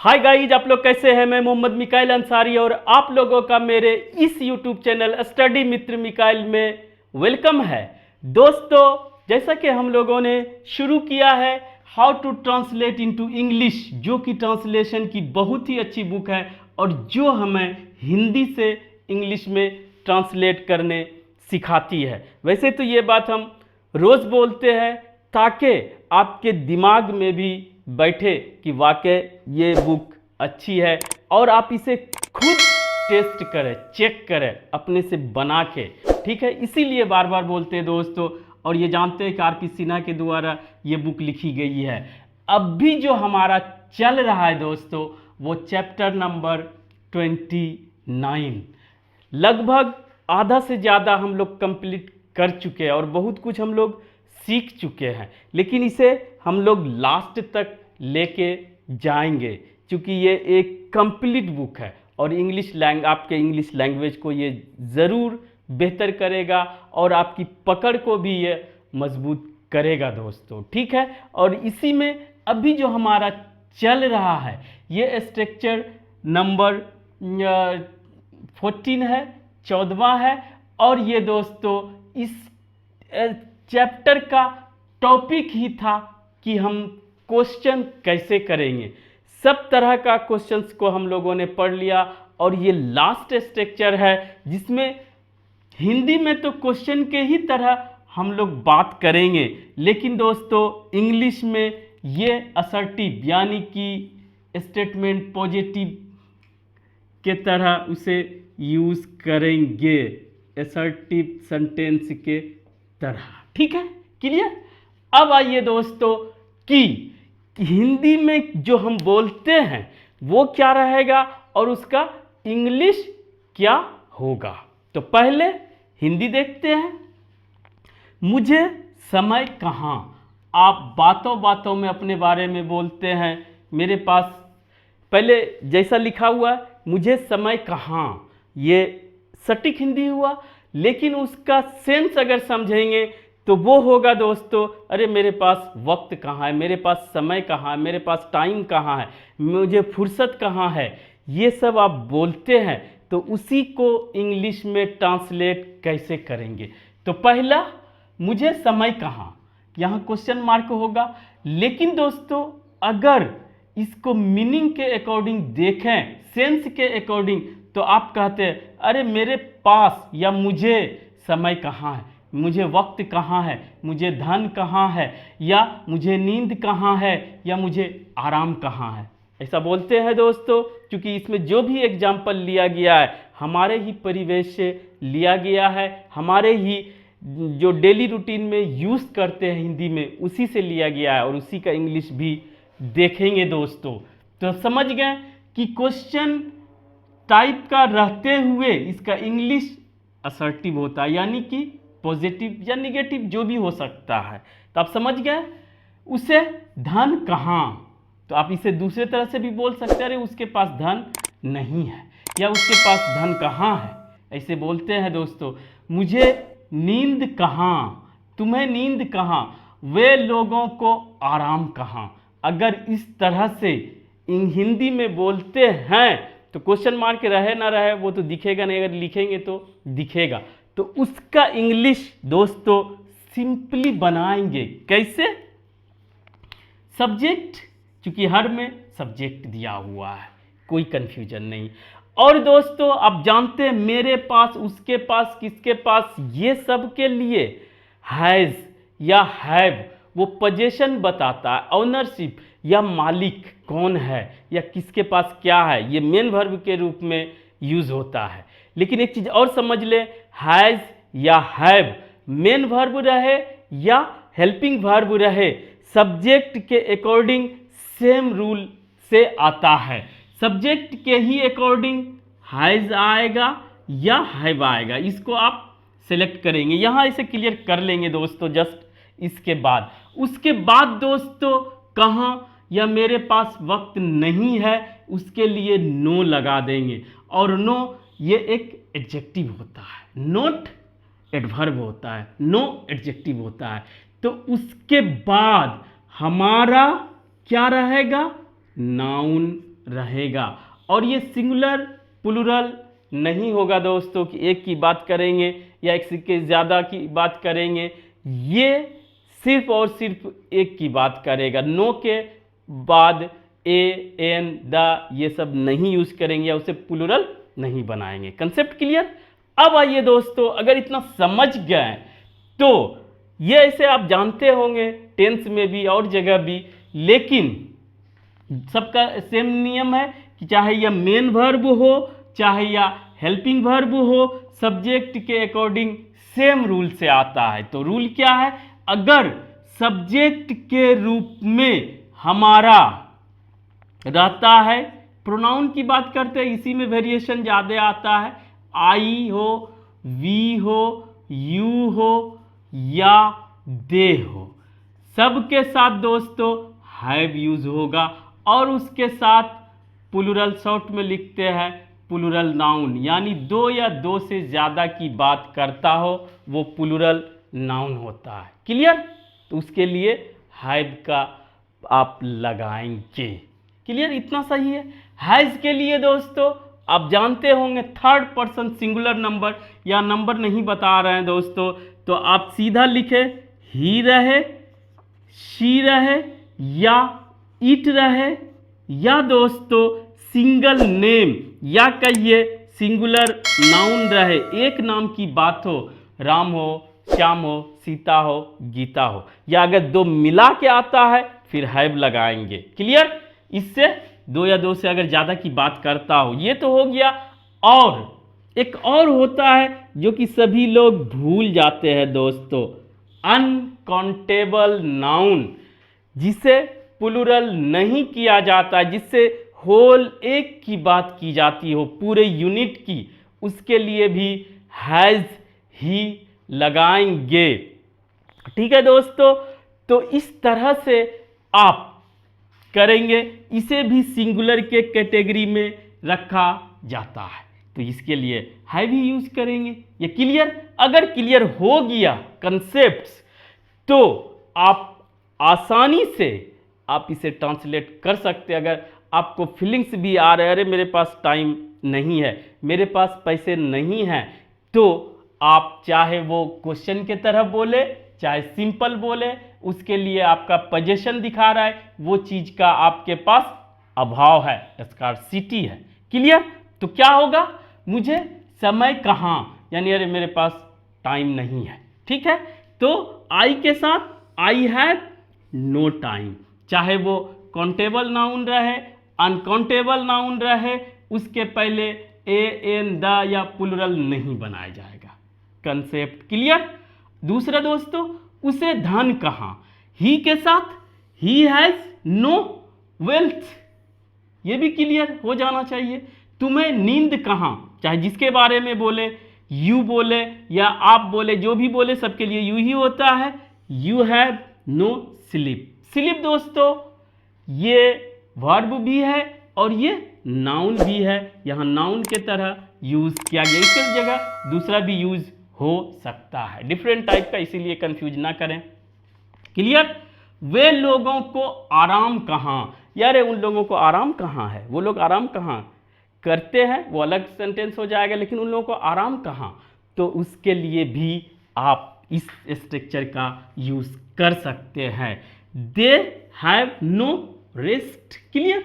Hi guys, आप लोग कैसे हैं। मैं मोहम्मद मिकाइल अंसारी और आप लोगों का मेरे इस यूट्यूब चैनल स्टडी मित्र मिकाइल में वेलकम है। दोस्तों, जैसा कि हम लोगों ने शुरू किया है how to translate into English, जो कि ट्रांसलेशन की बहुत ही अच्छी बुक है और जो हमें हिंदी से इंग्लिश में ट्रांसलेट करने सिखाती है। वैसे तो ये बात हम रोज़ बोलते हैं ताकि आपके दिमाग में भी बैठे कि वाकई ये बुक अच्छी है और आप इसे खुद टेस्ट करें, चेक करें अपने से बना के, ठीक है। इसीलिए बार बार बोलते हैं दोस्तों, और ये जानते हैं कि आर पी सिन्हा के द्वारा ये बुक लिखी गई है। अब भी जो हमारा चल रहा है दोस्तों, वो चैप्टर नंबर 29, लगभग आधा से ज़्यादा हम लोग कंप्लीट कर चुके हैं और बहुत कुछ हम लोग सीख चुके हैं, लेकिन इसे हम लोग लास्ट तक लेके जाएंगे क्योंकि ये एक कंप्लीट बुक है और आपके इंग्लिश लैंग्वेज को ये ज़रूर बेहतर करेगा और आपकी पकड़ को भी ये मजबूत करेगा दोस्तों, ठीक है। और इसी में अभी जो हमारा चल रहा है ये स्ट्रक्चर नंबर 14 है, 14वां है। और ये दोस्तों इस चैप्टर का टॉपिक ही था कि हम क्वेश्चन कैसे करेंगे। सब तरह का क्वेश्चंस को हम लोगों ने पढ़ लिया और ये लास्ट स्ट्रक्चर है जिसमें हिंदी में तो क्वेश्चन के ही तरह हम लोग बात करेंगे, लेकिन दोस्तों इंग्लिश में ये असर्टिव यानी कि स्टेटमेंट पॉजिटिव के तरह उसे यूज़ करेंगे, असर्टिव सेंटेंस के तरह, ठीक है, क्लियर। अब आइए दोस्तों कि हिंदी में जो हम बोलते हैं वो क्या रहेगा और उसका इंग्लिश क्या होगा। तो पहले हिंदी देखते हैं। मुझे समय कहाँ। आप बातों बातों में अपने बारे में बोलते हैं, मेरे पास पहले जैसा लिखा हुआ मुझे समय कहाँ, ये सटीक हिंदी हुआ, लेकिन उसका सेंस अगर समझेंगे तो वो होगा दोस्तों, अरे मेरे पास वक्त कहाँ है, मेरे पास समय कहाँ है, मेरे पास टाइम कहाँ है, मुझे फुर्सत कहाँ है। ये सब आप बोलते हैं तो उसी को इंग्लिश में ट्रांसलेट कैसे करेंगे। तो पहला, मुझे समय कहाँ, यहाँ क्वेश्चन मार्क होगा। लेकिन दोस्तों अगर इसको मीनिंग के अकॉर्डिंग देखें, सेंस के अकॉर्डिंग, तो आप कहते हैं अरे मेरे पास या मुझे समय कहाँ है, मुझे वक्त कहाँ है, मुझे धन कहाँ है, या मुझे नींद कहाँ है, या मुझे आराम कहाँ है। ऐसा बोलते हैं दोस्तों क्योंकि इसमें जो भी एग्जाम्पल लिया गया है हमारे ही परिवेश से लिया गया है, हमारे ही जो डेली रूटीन में यूज़ करते हैं हिंदी में उसी से लिया गया है और उसी का इंग्लिश भी देखेंगे दोस्तों। तो समझ गए कि क्वेश्चन टाइप का रहते हुए इसका इंग्लिश असर्टिव होता है, यानी कि पॉजिटिव या निगेटिव जो भी हो सकता है। तो आप समझ गए। उसे धन कहाँ, तो आप इसे दूसरे तरह से भी बोल सकते हैं, अरे उसके पास धन नहीं है, या उसके पास धन कहाँ है, ऐसे बोलते हैं दोस्तों। मुझे नींद कहाँ, तुम्हें नींद कहाँ, वे लोगों को आराम कहाँ। अगर इस तरह से हिंदी में बोलते हैं तो क्वेश्चन मार्क रहे ना रहे वो तो दिखेगा नहीं, अगर लिखेंगे तो दिखेगा। तो उसका इंग्लिश दोस्तों सिंपली बनाएंगे कैसे। सब्जेक्ट, क्योंकि हर में सब्जेक्ट दिया हुआ है, कोई कंफ्यूजन नहीं। और दोस्तों आप जानते हैं मेरे पास, उसके पास, किसके पास, ये सब के लिए हैज़ या हैव वो पोजीशन बताता है, ऑनरशिप या मालिक कौन है या किसके पास क्या है, ये मेन वर्ब के रूप में यूज होता है। लेकिन एक चीज और समझ ले, हैज़ या हैव मेन वर्ब रहे या हेल्पिंग वर्ब रहे, सब्जेक्ट के अकॉर्डिंग सेम रूल से आता है। सब्जेक्ट के ही अकॉर्डिंग हैज़ आएगा या हैव आएगा, इसको आप सेलेक्ट करेंगे। यहाँ इसे क्लियर कर लेंगे दोस्तों जस्ट इसके बाद। उसके बाद दोस्तों कहाँ या मेरे पास वक्त नहीं है, उसके लिए नो लगा देंगे। और नो ये एक एडजेक्टिव होता है, नॉट एडवर्ब होता है, नो एडजेक्टिव होता है। तो उसके बाद हमारा क्या रहेगा, नाउन रहेगा। और ये सिंगुलर प्लूरल नहीं होगा दोस्तों कि एक की बात करेंगे या एक से ज़्यादा की बात करेंगे, ये सिर्फ और सिर्फ एक की बात करेगा। नो के बाद ए एन द ये सब नहीं यूज करेंगे या उसे प्लूरल नहीं बनाएंगे। Concept clear? अब आइए दोस्तों, अगर इतना समझ गए तो ये ऐसे आप जानते होंगे टेंस में भी और जगह भी, लेकिन सबका सेम नियम है कि चाहे यह मेन वर्ब हो चाहे या हेल्पिंग वर्ब हो, सब्जेक्ट के अकॉर्डिंग सेम रूल से आता है। तो रूल क्या है? अगर सब्जेक्ट के रूप में हमारा रहता है, प्रोनाउन की बात करते हैं, इसी में वेरिएशन ज़्यादा आता है, आई हो, वी हो, यू हो या दे हो, सबके साथ दोस्तों हैव यूज होगा। और उसके साथ प्लूरल शॉर्ट में लिखते हैं प्लूरल नाउन, यानी दो या दो से ज़्यादा की बात करता हो वो प्लूरल नाउन होता है। क्लियर? तो उसके लिए हैव का आप लगाएंगे। क्लियर? इतना सही है। हैज़ के लिए दोस्तों आप जानते होंगे थर्ड पर्सन सिंगुलर नंबर या नंबर नहीं बता रहे हैं दोस्तों, तो आप सीधा लिखे ही रहे, शी रहे या इट रहे, या दोस्तों सिंगल नेम या कहिए सिंगुलर नाउन रहे, एक नाम की बात हो, राम हो, श्याम हो, सीता हो, गीता हो, या अगर दो मिला के आता है फिर हैव लगाएंगे। क्लियर? इससे दो या दो से अगर ज़्यादा की बात करता हो, ये तो हो गया। और एक और होता है जो कि सभी लोग भूल जाते हैं दोस्तों, अनकाउंटेबल नाउन, जिसे प्लूरल नहीं किया जाता, जिससे होल एक की बात की जाती हो, पूरे यूनिट की, उसके लिए भी हैज़ ही लगाएंगे। ठीक है दोस्तों? तो इस तरह से आप करेंगे, इसे भी सिंगुलर के कैटेगरी में रखा जाता है, तो इसके लिए हैव ही यूज करेंगे। ये क्लियर? अगर क्लियर हो गया कंसेप्ट्स तो आप आसानी से आप इसे ट्रांसलेट कर सकते हैं। अगर आपको फीलिंग्स भी आ रहे हैं, अरे मेरे पास टाइम नहीं है, मेरे पास पैसे नहीं हैं, तो आप चाहे वो क्वेश्चन की तरह बोले चाहे सिंपल बोले, उसके लिए आपका पोजीशन दिखा रहा है, वो चीज का आपके पास अभाव है, स्कार्सिटी है। क्लियर? तो क्या होगा? मुझे समय कहाँ, यानी अरे मेरे पास टाइम नहीं है। ठीक है? तो आई के साथ आई हैव नो टाइम, चाहे वो काउंटेबल नाउन रहे अनकाउंटेबल नाउन रहे, उसके पहले ए एन द या प्लूरल नहीं बनाया जाएगा। Concept clear? दूसरा दोस्तों, उसे धन कहाँ, ही के साथ ही हैज नो वेल्थ, ये भी क्लियर हो जाना चाहिए। तुम्हें नींद कहाँ, चाहे जिसके बारे में बोले, यू बोले या आप बोले, जो भी बोले सबके लिए यू ही होता है। You have no sleep. Sleep दोस्तों ये वर्ब भी है और ये नाउन भी है, यहाँ नाउन के तरह यूज किया गया, इसकी जगह दूसरा भी यूज हो सकता है, डिफरेंट टाइप का, इसीलिए कंफ्यूज ना करें। क्लियर? वे लोगों को आराम कहाँ, यार उन लोगों को आराम कहाँ है, वो लोग आराम कहाँ करते हैं, वो अलग सेंटेंस हो जाएगा, लेकिन उन लोगों को आराम कहाँ, तो उसके लिए भी आप इस स्ट्रक्चर का यूज कर सकते हैं। They have no rest. Clear?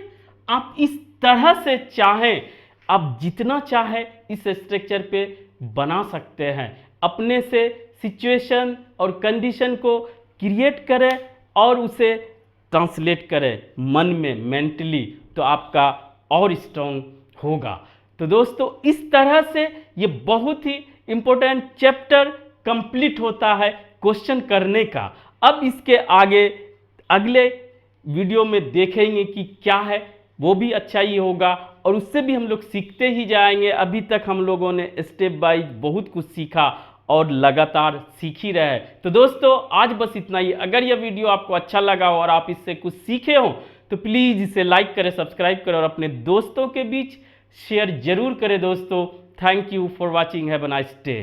आप इस तरह से चाहें, आप जितना चाहे इस स्ट्रक्चर पे बना सकते हैं, अपने से सिचुएशन और कंडीशन को क्रिएट करें और उसे ट्रांसलेट करें मन में, मेंटली, तो आपका और स्ट्रॉन्ग होगा। तो दोस्तों इस तरह से ये बहुत ही इंपॉर्टेंट चैप्टर कंप्लीट होता है क्वेश्चन करने का। अब इसके आगे अगले वीडियो में देखेंगे कि क्या है, वो भी अच्छा ही होगा और उससे भी हम लोग सीखते ही जाएंगे। अभी तक हम लोगों ने स्टेप बाय बहुत कुछ सीखा और लगातार सीख ही रहे। तो दोस्तों आज बस इतना ही। अगर यह वीडियो आपको अच्छा लगा हो और आप इससे कुछ सीखे हो तो प्लीज़ इसे लाइक करें, सब्सक्राइब करें और अपने दोस्तों के बीच शेयर जरूर करें दोस्तों। Thank you for watching, have a nice day.